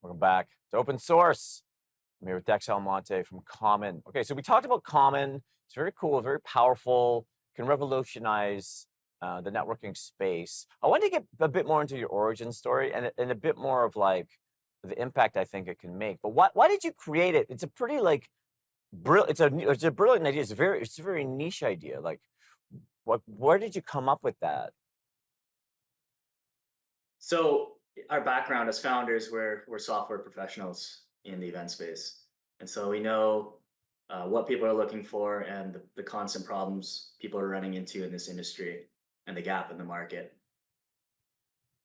Welcome back to Open Source. I'm here with Dex Almonte from Common. Okay, so we talked about Common. It's very cool, very powerful, can revolutionize the networking space. I wanted to get a bit more into your origin story and a bit more of like the impact I think it can make. But why did you create it? It's a pretty like it's a brilliant idea. It's a very niche idea. Like where did you come up with that? So our background as founders, we're software professionals in the event space, and so we know what people are looking for and the constant problems people are running into in this industry and the gap in the market.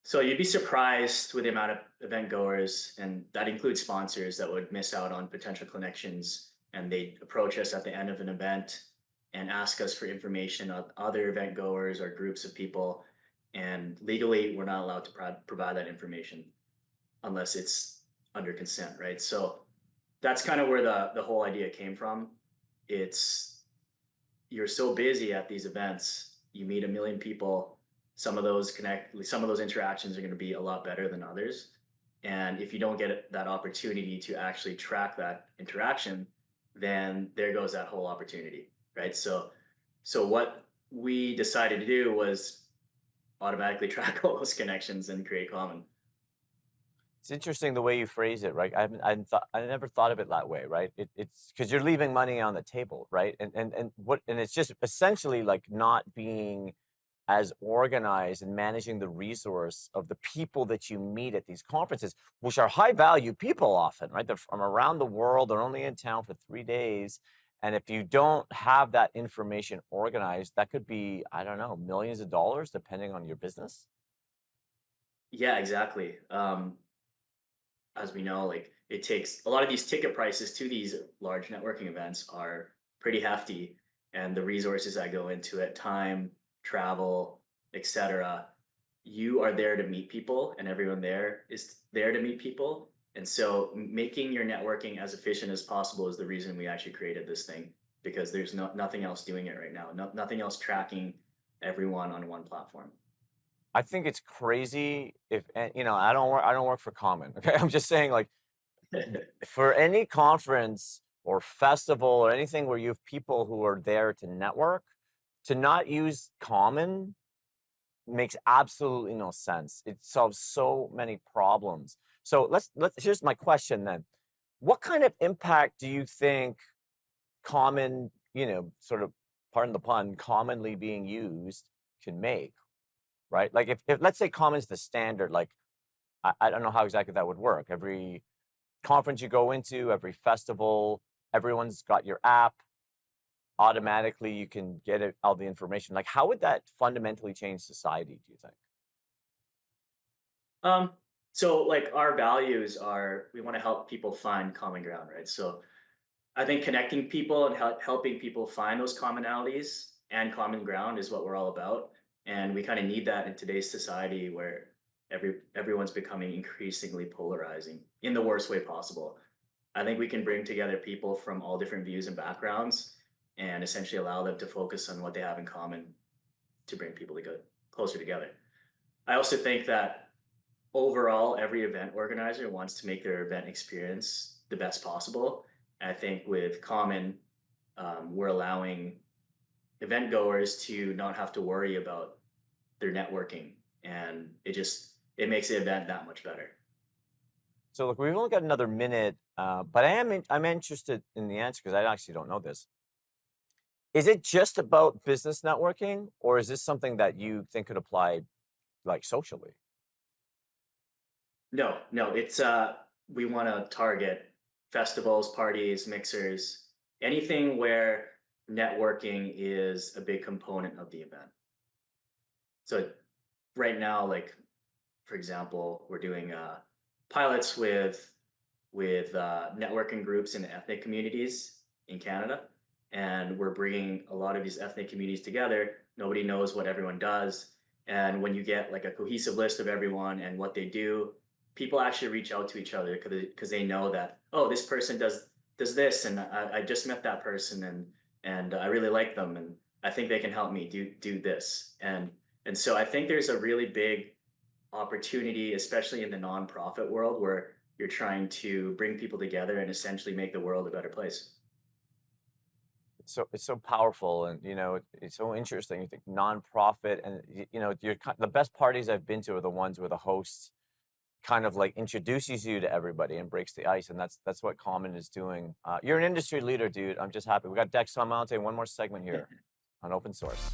So you'd be surprised with the amount of event goers, and that includes sponsors that would miss out on potential connections, and they approach us at the end of an event and ask us for information of other event goers or groups of people. And legally, we're not allowed to provide that information unless it's under consent, right? So that's kind of where the whole idea came from. It's You're so busy at these events, you meet a million people. Some of those interactions are going to be a lot better than others. And if you don't get that opportunity to actually track that interaction, then there goes that whole opportunity, right? So what we decided to do was automatically track all those connections and create common. It's interesting the way you phrase it, right? I never thought of it that way, right? It's because you're leaving money on the table, right? And it's just essentially like not being as organized and managing the resource of the people that you meet at these conferences, which are high value people often, right? They're from around the world. They're only in town for 3 days. And if you don't have that information organized, that could be, I don't know, millions of dollars, depending on your business. Yeah, exactly. As we know, like it takes a lot of these ticket prices to these large networking events are pretty hefty, and the resources that go into it, time, travel, etc. You are there to meet people, and everyone there is there to meet people. And so, making your networking as efficient as possible is the reason we actually created this thing, because there's nothing else doing it right now. Nothing else tracking everyone on one platform. I think it's crazy if and, I don't work for Common. Okay. I'm just saying like for any conference or festival or anything where you have people who are there to network, to not use Common makes absolutely no sense. It solves so many problems. So let's here's my question then. What kind of impact do you think Common, sort of pardon the pun, commonly being used can make? Right? Like if let's say Common's the standard, like I don't know how exactly that would work. Every conference you go into, every festival, everyone's got your app. Automatically, you can get it, all the information. Like, how would that fundamentally change society, do you think? Um, so like our values are we want to help people find common ground, right? So I think connecting people and helping people find those commonalities and common ground is what we're all about. And we kind of need that in today's society where everyone's becoming increasingly polarizing in the worst way possible. I think we can bring together people from all different views and backgrounds and essentially allow them to focus on what they have in common to bring people closer together. I also think that overall, every event organizer wants to make their event experience the best possible. And I think with Common, we're allowing event goers to not have to worry about their networking, and it makes the event that much better. So, look, we've only got another minute, but I'm interested in the answer because I actually don't know this. Is it just about business networking, or is this something that you think could apply like socially? No, no, it's we want to target festivals, parties, mixers, anything where networking is a big component of the event. So right now, like for example, we're doing pilots with networking groups in ethnic communities in Canada, and we're bringing a lot of these ethnic communities together. Nobody knows what everyone does, and when you get like a cohesive list of everyone and what they do, people actually reach out to each other because they know that, oh, this person does this, and I just met that person, and I really like them, and I think they can help me do this, and so I think there's a really big opportunity, especially in the nonprofit world, where you're trying to bring people together and essentially make the world a better place. It's so powerful, and it's so interesting. You think nonprofit, and the best parties I've been to are the ones where the host kind of like introduces you to everybody and breaks the ice, and that's what Common is doing. You're an industry leader, dude. I'm just happy. We got Dex Almonte, one more segment here on open source.